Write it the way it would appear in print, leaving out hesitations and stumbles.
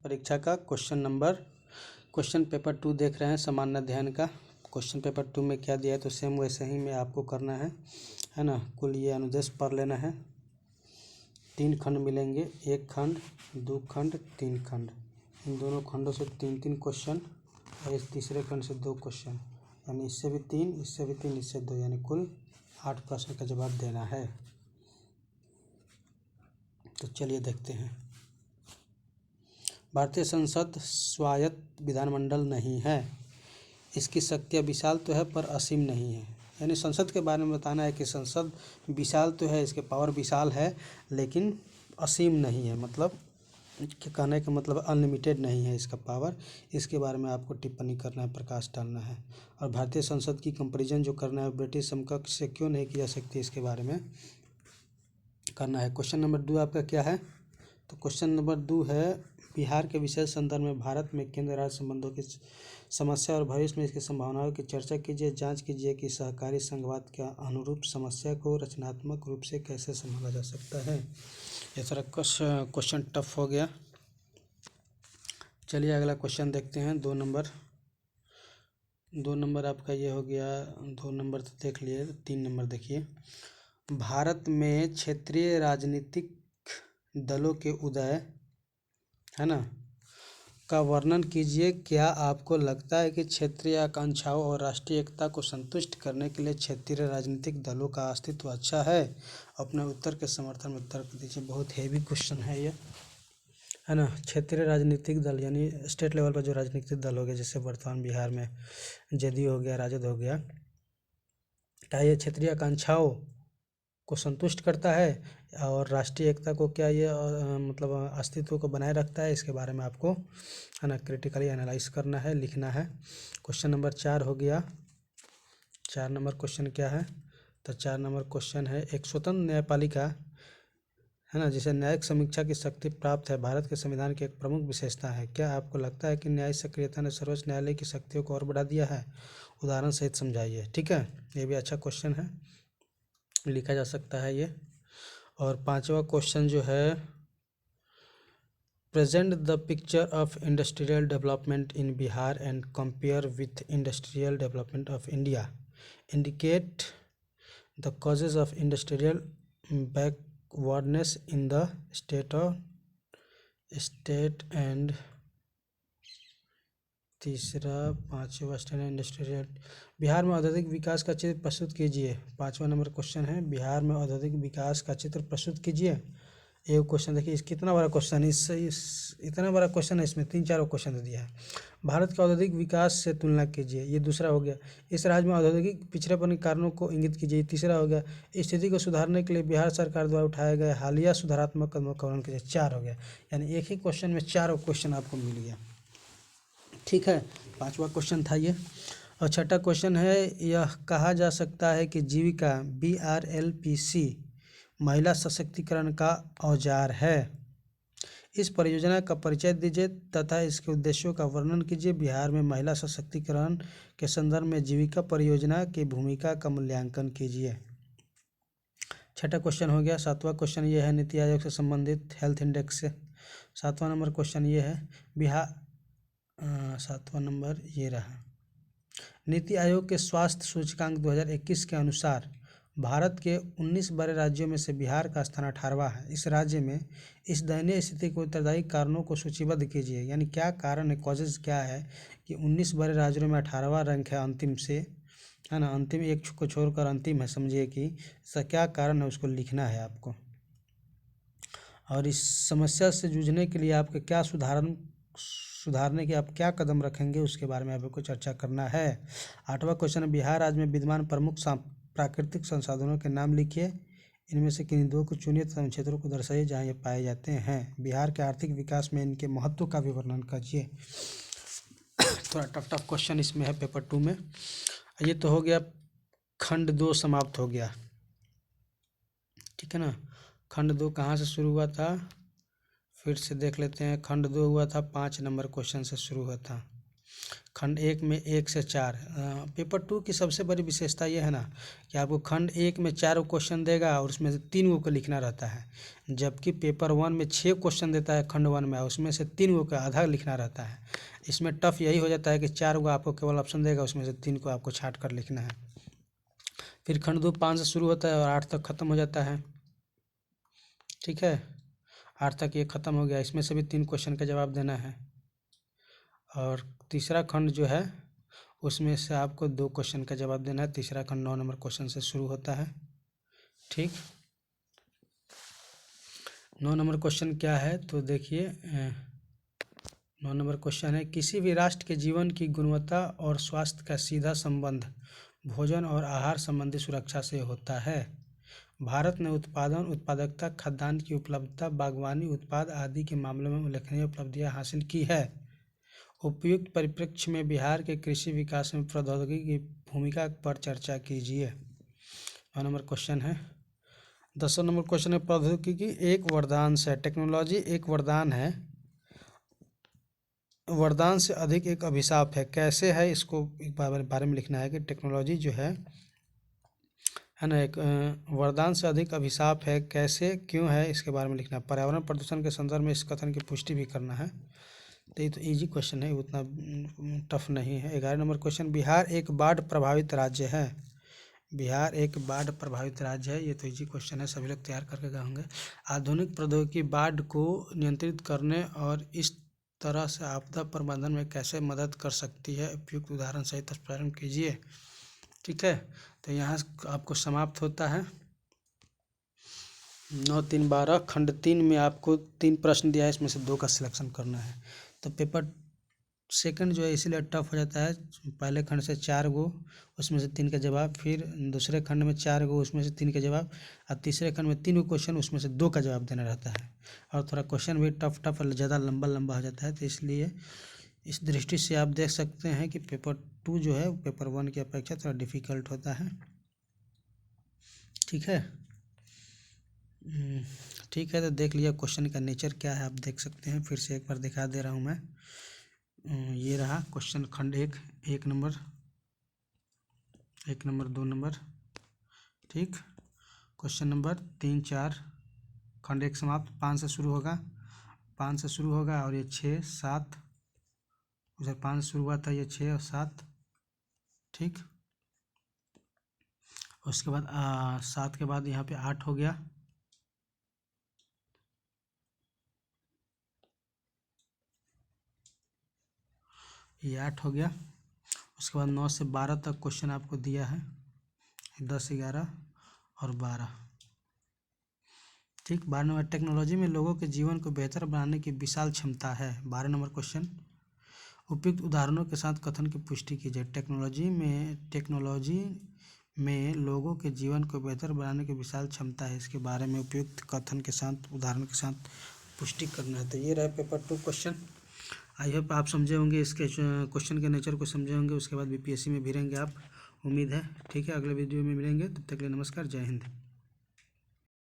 परीक्षा का question paper 2 देख रहे हैं, सामान्य अध्ययन का। क्वेश्चन पेपर 2 में क्या दिया है तो सेम वैसे ही में आपको करना है ना। कुल ये अनुदेश पढ़ लेना है। 3 खंड मिलेंगे, 1 खंड, 2 खंड, 3 खंड। इन दोनों खंडों से 3-3 क्वेश्चन और इस तीसरे खंड से 2 क्वेश्चन, यानी इससे भी 3, इससे भी 3, इससे 2, यानी कुल 8 प्रश्न का जवाब देना है। तो चलिए देखते हैं। भारतीय संसद स्वायत्त विधानमंडल नहीं है। इसकी शक्तियाँ विशाल तो है पर असीम नहीं है। यानी संसद के बारे में बताना है कि संसद विशाल तो है, इसके पावर विशाल है, लेकिन असीम नहीं है। मतलब कहने का मतलब अनलिमिटेड नहीं है इसका पावर। इसके बारे में आपको टिप्पणी करना है, प्रकाश डालना है। और भारतीय संसद की कंपैरिजन जो करना है ब्रिटिश समकक्ष से क्यों नहीं की जा सकती, इसके बारे में करना है। क्वेश्चन नंबर 2 आपका क्या है? तो क्वेश्चन नंबर 2 है, बिहार के विशेष संदर्भ में भारत में केंद्र राज्य संबंधों की समस्या और भविष्य में इसकी संभावनाओं की चर्चा कीजिए। जांच कीजिए कि सहकारी संघवाद के अनुरूप समस्या को रचनात्मक रूप से कैसे संभाला जा सकता है। ये थोड़ा क्वेश्चन टफ हो गया। चलिए अगला क्वेश्चन देखते हैं। 2 नंबर आपका ये हो गया। 2 नंबर तो देख लिए, 3 नंबर देखिए। भारत में क्षेत्रीय राजनीतिक दलों के उदय है ना का वर्णन कीजिए। क्या आपको लगता है कि क्षेत्रीय आकांक्षाओं और राष्ट्रीय एकता को संतुष्ट करने के लिए क्षेत्रीय राजनीतिक दलों का अस्तित्व अच्छा है? अपने उत्तर के समर्थन में तर्क दीजिए। बहुत हेवी क्वेश्चन है ये, है ना। क्षेत्रीय राजनीतिक दल यानी स्टेट लेवल पर जो राजनीतिक दल हो गए, जैसे वर्तमान बिहार में जेडीयू हो गया, राजद हो गया, क्या ये क्षेत्रीय आकांक्षाओं को संतुष्ट करता है और राष्ट्रीय एकता को क्या ये मतलब अस्तित्व को बनाए रखता है? इसके बारे में आपको है ना क्रिटिकली एनालाइज करना है, लिखना है। क्वेश्चन नंबर 4 हो गया। 4 नंबर क्वेश्चन क्या है? तो 4 नंबर क्वेश्चन है, एक स्वतंत्र न्यायपालिका है ना जिसे न्यायिक समीक्षा की शक्ति प्राप्त है, भारत के संविधान की एक प्रमुख विशेषता है। क्या आपको लगता है कि न्यायिक सक्रियता ने सर्वोच्च न्यायालय की शक्तियों को और बढ़ा दिया है? उदाहरण सहित समझाइए। ठीक है, ये भी अच्छा क्वेश्चन है, लिखा जा सकता है ये। और 5वां क्वेश्चन जो है, present the picture of industrial development in Bihar and compare with industrial development of India. Indicate the causes of industrial backwardness in the state and तीसरा 5वां स्टेट इंडस्ट्रियल बिहार में औद्योगिक विकास का चित्र प्रस्तुत कीजिए। 5वां नंबर क्वेश्चन है, बिहार में औद्योगिक विकास का चित्र प्रस्तुत कीजिए। एक क्वेश्चन देखिए, इस कितना बड़ा क्वेश्चन है, इस इतना बड़ा क्वेश्चन है, इसमें 3-4 क्वेश्चन दे दिया है। भारत के औद्योगिक विकास से तुलना कीजिए, ये दूसरा हो गया। इस राज्य में औद्योगिक पिछड़ेपन के कारणों को इंगित कीजिए, तीसरा हो गया। स्थिति को सुधारने के लिए बिहार सरकार द्वारा उठाए गए हालिया सुधारात्मक कदमों का वर्णन कीजिए, 4 हो गया। यानी एक ही क्वेश्चन में 4 क्वेश्चन आपको मिल गया। ठीक है, 5वां क्वेश्चन था ये। और 6ठा क्वेश्चन है, यह कहा जा सकता है कि जीविका BRLPC महिला सशक्तिकरण का औजार है। इस परियोजना का परिचय दीजिए तथा इसके उद्देश्यों का वर्णन कीजिए। बिहार में महिला सशक्तिकरण के संदर्भ में जीविका परियोजना की भूमिका का मूल्यांकन कीजिए। 6ठा क्वेश्चन हो गया। 7वां क्वेश्चन ये है, नीति आयोग से संबंधित हेल्थ इंडेक्स से। 7वां नंबर क्वेश्चन ये है, 7वां नंबर ये रहा। नीति आयोग के स्वास्थ्य सूचकांक 2021 के अनुसार भारत के 19 बड़े राज्यों में से बिहार का स्थान 18वां है। इस राज्य में इस दयनीय स्थिति को उत्तरदायी कारणों को सूचीबद्ध कीजिए। यानी क्या कारण है, कॉजेज क्या है कि 19 बड़े राज्यों में 18वां रैंक है अंतिम से, है ना। अंतिम एक को छोड़कर अंतिम है, समझिए कि इसका क्या कारण है, उसको लिखना है आपको। और इस समस्या से जूझने के लिए आपके क्या सुधारने के आप क्या कदम रखेंगे, उसके बारे में आपको चर्चा करना है। 8वां क्वेश्चन है, बिहार राज्य में विद्यमान प्रमुख प्राकृतिक संसाधनों के नाम लिखिए। इनमें से किन्हीं 2 को चुनिए तथा उन क्षेत्रों को दर्शाइए जहाँ ये पाए जाते हैं। बिहार के आर्थिक विकास में इनके महत्व का भी वर्णन कीजिए। थोड़ा टफ क्वेश्चन इसमें है पेपर 2 में। ये तो हो गया, खंड 2 समाप्त हो गया। ठीक है ना। खंड 2 कहाँ से शुरू हुआ था, फिर से देख लेते हैं। खंड 2 हुआ था 5 नंबर क्वेश्चन से शुरू हुआ था। खंड 1 में 1 से 4। पेपर 2 की सबसे बड़ी विशेषता ये है ना कि आपको खंड 1 में 4 क्वेश्चन देगा और उसमें से 3 को लिखना रहता है, जबकि पेपर 1 में 6 क्वेश्चन देता है खंड 1 में, उसमें से 3 का आधा लिखना रहता है। इसमें टफ यही हो जाता है कि 4 आपको केवल ऑप्शन देगा, उसमें से 3 को आपको छाँट कर लिखना है। फिर खंड 2 5 से शुरू होता है और 8 तक ख़त्म हो जाता है। ठीक है, 8 तक ये ख़त्म हो गया। इसमें से भी 3 क्वेश्चन का जवाब देना है। और तीसरा खंड जो है उसमें से आपको 2 क्वेश्चन का जवाब देना है। तीसरा खंड 9 नंबर क्वेश्चन से शुरू होता है। ठीक, 9 नंबर क्वेश्चन क्या है तो देखिए, 9 नंबर क्वेश्चन है, किसी भी राष्ट्र के जीवन की गुणवत्ता और स्वास्थ्य का सीधा संबंध भोजन और आहार संबंधी सुरक्षा से होता है। भारत ने उत्पादन, उत्पादकता, खाद्यान्न की उपलब्धता, बागवानी उत्पाद आदि के मामलों में उल्लेखनीय उपलब्धियां हासिल की है। उपयुक्त परिप्रेक्ष्य में बिहार के कृषि विकास में प्रौद्योगिकी की भूमिका पर चर्चा कीजिए। 9 नंबर क्वेश्चन है। 10 नंबर क्वेश्चन है, प्रौद्योगिकी एक वरदान से, टेक्नोलॉजी एक वरदान है, वरदान से अधिक एक अभिशाप है, कैसे है? इसको एक बारे में लिखना है कि टेक्नोलॉजी जो है ना, एक वरदान से अधिक अभिशाप है, कैसे, क्यों है, इसके बारे में लिखना है। पर्यावरण प्रदूषण के संदर्भ में इस कथन की पुष्टि भी करना है। तो ये तो इजी क्वेश्चन है, उतना टफ नहीं है। 11 नंबर क्वेश्चन, बिहार एक बाढ़ प्रभावित राज्य है। बिहार एक बाढ़ प्रभावित राज्य है, ये तो इजी क्वेश्चन है, सभी लोग तैयार करके गए होंगे। आधुनिक प्रौद्योगिकी बाढ़ को नियंत्रित करने और इस तरह से आपदा प्रबंधन में कैसे मदद कर सकती है, उपयुक्त उदाहरण सहित प्रारंभ कीजिए। ठीक है, तो यहाँ आपको समाप्त होता है। 9, 3, 12 खंड 3 में आपको 3 प्रश्न दिया है, इसमें से 2 का सिलेक्शन करना है। तो पेपर सेकंड जो है इसीलिए टफ हो जाता है। पहले खंड से 4 गो, उसमें से 3 का जवाब, फिर दूसरे खंड में 4 गो, उसमें से 3 का जवाब, और तीसरे खंड में 3 गो क्वेश्चन, उसमें से 2 का जवाब देना रहता है। और थोड़ा क्वेश्चन भी टफ ज़्यादा लंबा हो जाता है। तो इसलिए इस दृष्टि से आप देख सकते हैं कि पेपर 2 जो है पेपर 1 की अपेक्षा थोड़ा डिफ़िकल्ट होता है। ठीक है, ठीक है, तो देख लिया क्वेश्चन का नेचर क्या है, आप देख सकते हैं। फिर से एक बार दिखा दे रहा हूँ मैं। ये रहा क्वेश्चन खंड 1, 1 नंबर, 2 नंबर। ठीक, क्वेश्चन नंबर 3, 4 खंड 1 समाप्त। 5 से शुरू होगा, 5 से शुरू होगा और ये 6, 7, उधर 5 से शुरू हुआ था, ये 6 और 7। ठीक, उसके बाद 7 के बाद यहाँ पे 8 हो गया, ये 8 हो गया। उसके बाद 9 से 12 तक क्वेश्चन आपको दिया है, 10, 11 और 12। ठीक, 12 नंबर, टेक्नोलॉजी में लोगों के जीवन को बेहतर बनाने की विशाल क्षमता है। 12 नंबर क्वेश्चन, उपयुक्त उदाहरणों के साथ कथन की पुष्टि कीजिए। टेक्नोलॉजी में लोगों के जीवन को बेहतर बनाने की विशाल क्षमता है, इसके बारे में उपयुक्त कथन के साथ, उदाहरण के साथ पुष्टि करना है। तो ये रहा पेपर 2 क्वेश्चन। आई होप आप समझे होंगे, इसके क्वेश्चन के नेचर को समझे होंगे। उसके बाद बीपीएससी में भी रहेंगे आप, उम्मीद है। ठीक है, अगले वीडियो में मिलेंगे, तब तक के लिए नमस्कार, जय हिंद।